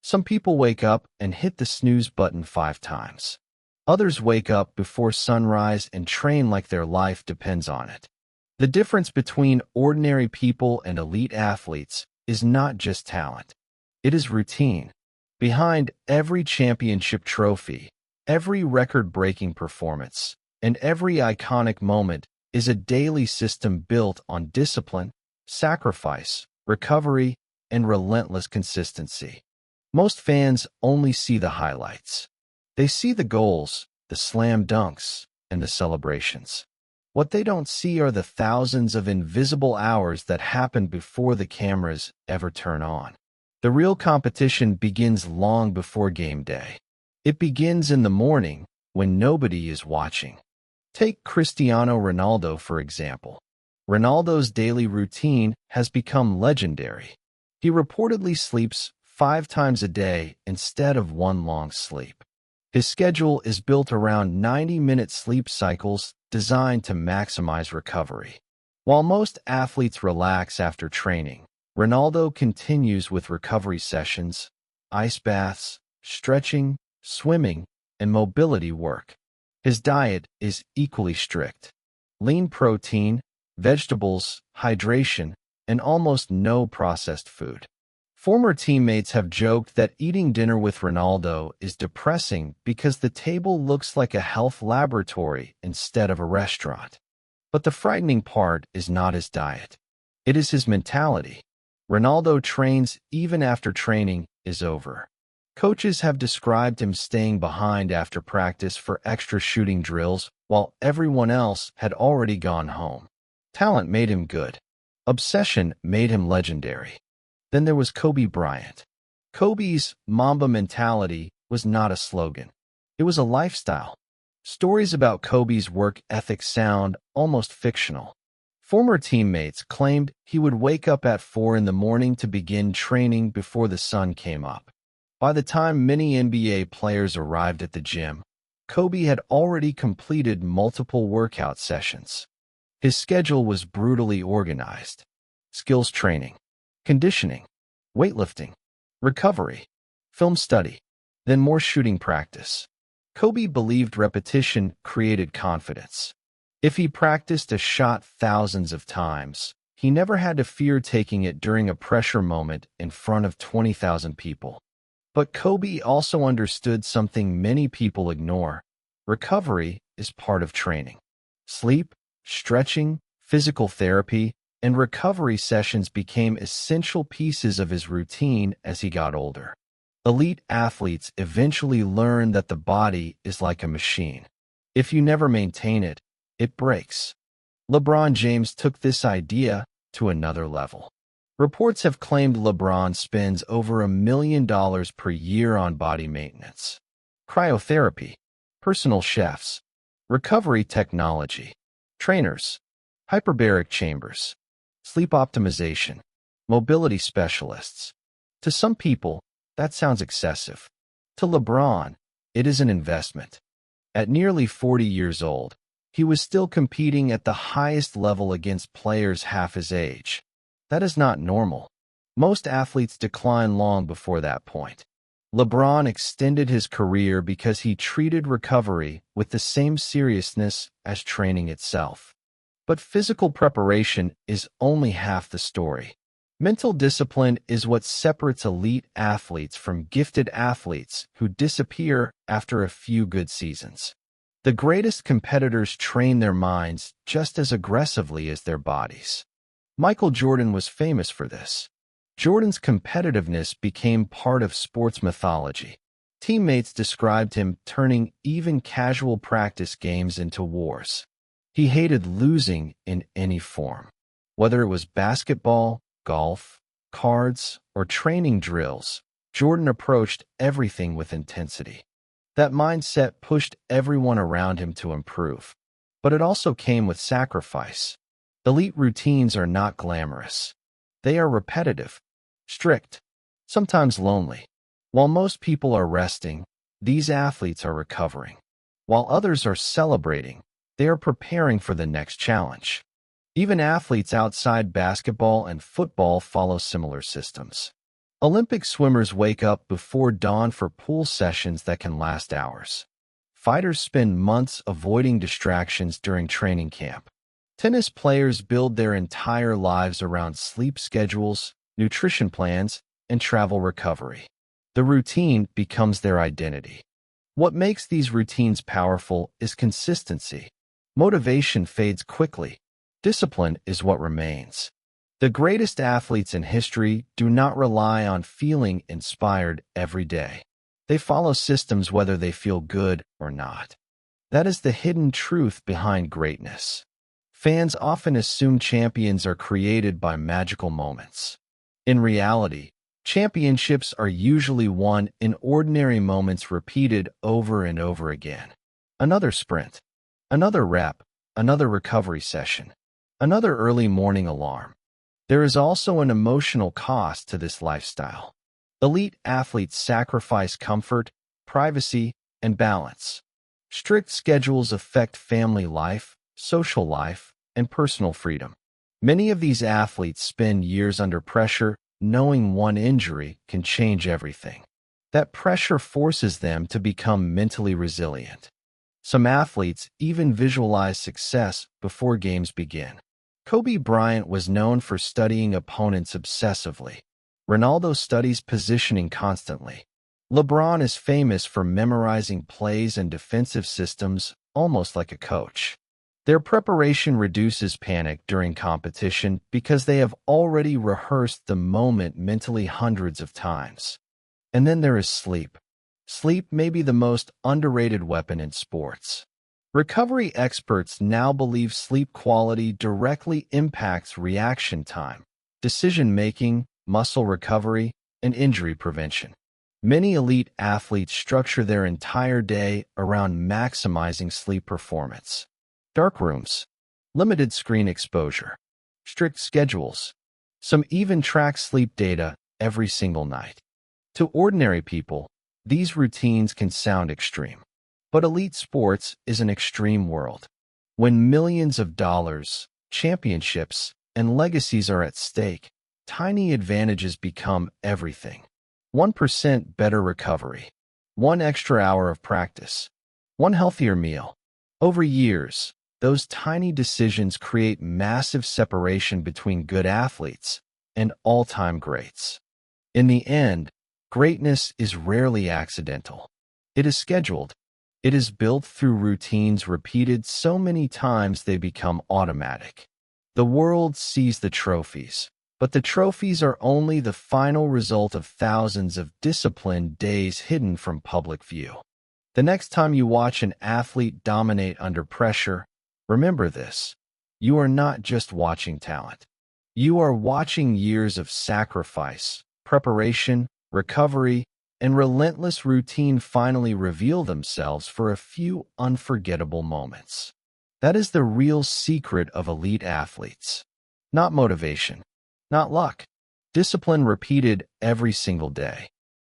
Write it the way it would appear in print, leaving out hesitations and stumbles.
Some people wake up and hit the snooze button 5 times. Others wake up before sunrise and train like their life depends on it. The difference between ordinary people and elite athletes is not just talent. It is routine. Behind every championship trophy, every record-breaking performance, and every iconic moment is a daily system built on discipline, sacrifice, recovery, and relentless consistency. Most fans only see the highlights. They see the goals, the slam dunks, and the celebrations. What they don't see are the thousands of invisible hours that happen before the cameras ever turn on. The real competition begins long before game day. It begins in the morning when nobody is watching. Take Cristiano Ronaldo, for example. Ronaldo's daily routine has become legendary. He reportedly sleeps 5 times a day instead of one long sleep. His schedule is built around 90-minute sleep cycles designed to maximize recovery. While most athletes relax after training, Ronaldo continues with recovery sessions, ice baths, stretching, swimming, and mobility work. His diet is equally strict. Lean protein, vegetables, hydration, and almost no processed food. Former teammates have joked that eating dinner with Ronaldo is depressing because the table looks like a health laboratory instead of a restaurant. But the frightening part is not his diet. It is his mentality. Ronaldo trains even after training is over. Coaches have described him staying behind after practice for extra shooting drills while everyone else had already gone home. Talent made him good. Obsession made him legendary. Then there was Kobe Bryant. Kobe's Mamba mentality was not a slogan. It was a lifestyle. Stories about Kobe's work ethic sound almost fictional. Former teammates claimed he would wake up at 4 in the morning to begin training before the sun came up. By the time many NBA players arrived at the gym, Kobe had already completed multiple workout sessions. His schedule was brutally organized. Skills training, conditioning, weightlifting, recovery, film study, then more shooting practice. Kobe believed repetition created confidence. If he practiced a shot thousands of times, he never had to fear taking it during a pressure moment in front of 20,000 people. But Kobe also understood something many people ignore. Recovery is part of training. Sleep, stretching, physical therapy, and recovery sessions became essential pieces of his routine as he got older. Elite athletes eventually learn that the body is like a machine. If you never maintain it, it breaks. LeBron James took this idea to another level. Reports have claimed LeBron spends over $1 million per year on body maintenance, cryotherapy, personal chefs, recovery technology, trainers, hyperbaric chambers, sleep optimization, mobility specialists. To some people, that sounds excessive. To LeBron, it is an investment. At nearly 40 years old, he was still competing at the highest level against players half his age. That is not normal. Most athletes decline long before that point. LeBron extended his career because he treated recovery with the same seriousness as training itself. But physical preparation is only half the story. Mental discipline is what separates elite athletes from gifted athletes who disappear after a few good seasons. The greatest competitors train their minds just as aggressively as their bodies. Michael Jordan was famous for this. Jordan's competitiveness became part of sports mythology. Teammates described him turning even casual practice games into wars. He hated losing in any form. Whether it was basketball, golf, cards, or training drills, Jordan approached everything with intensity. That mindset pushed everyone around him to improve. But it also came with sacrifice. Elite routines are not glamorous. They are repetitive, strict, sometimes lonely. While most people are resting, these athletes are recovering. While others are celebrating, they are preparing for the next challenge. Even athletes outside basketball and football follow similar systems. Olympic swimmers wake up before dawn for pool sessions that can last hours. Fighters spend months avoiding distractions during training camp. Tennis players build their entire lives around sleep schedules, nutrition plans, and travel recovery. The routine becomes their identity. What makes these routines powerful is consistency. Motivation fades quickly. Discipline is what remains. The greatest athletes in history do not rely on feeling inspired every day. They follow systems whether they feel good or not. That is the hidden truth behind greatness. Fans often assume champions are created by magical moments. In reality, championships are usually won in ordinary moments repeated over and over again. Another sprint, another rep, another recovery session, another early morning alarm. There is also an emotional cost to this lifestyle. Elite athletes sacrifice comfort, privacy, and balance. Strict schedules affect family life, social life, and personal freedom. Many of these athletes spend years under pressure, knowing one injury can change everything. That pressure forces them to become mentally resilient. Some athletes even visualize success before games begin. Kobe Bryant was known for studying opponents obsessively. Ronaldo studies positioning constantly. LeBron is famous for memorizing plays and defensive systems, almost like a coach. Their preparation reduces panic during competition because they have already rehearsed the moment mentally hundreds of times. And then there is sleep. Sleep may be the most underrated weapon in sports. Recovery experts now believe sleep quality directly impacts reaction time, decision-making, muscle recovery, and injury prevention. Many elite athletes structure their entire day around maximizing sleep performance. Dark rooms, limited screen exposure, strict schedules. Some even track sleep data every single night. To ordinary people, these routines can sound extreme. But elite sports is an extreme world. When millions of dollars, championships, and legacies are at stake, tiny advantages become everything. 1% better recovery, 1 extra hour of practice, 1 healthier meal. Over years, those tiny decisions create massive separation between good athletes and all-time greats. In the end, greatness is rarely accidental. It is scheduled. It is built through routines repeated so many times they become automatic. The world sees the trophies, but the trophies are only the final result of thousands of disciplined days hidden from public view. The next time you watch an athlete dominate under pressure, remember this: you are not just watching talent. You are watching years of sacrifice, preparation, recovery, and relentless routine finally reveal themselves for a few unforgettable moments. That is the real secret of elite athletes. Not motivation, not luck. Discipline repeated every single day.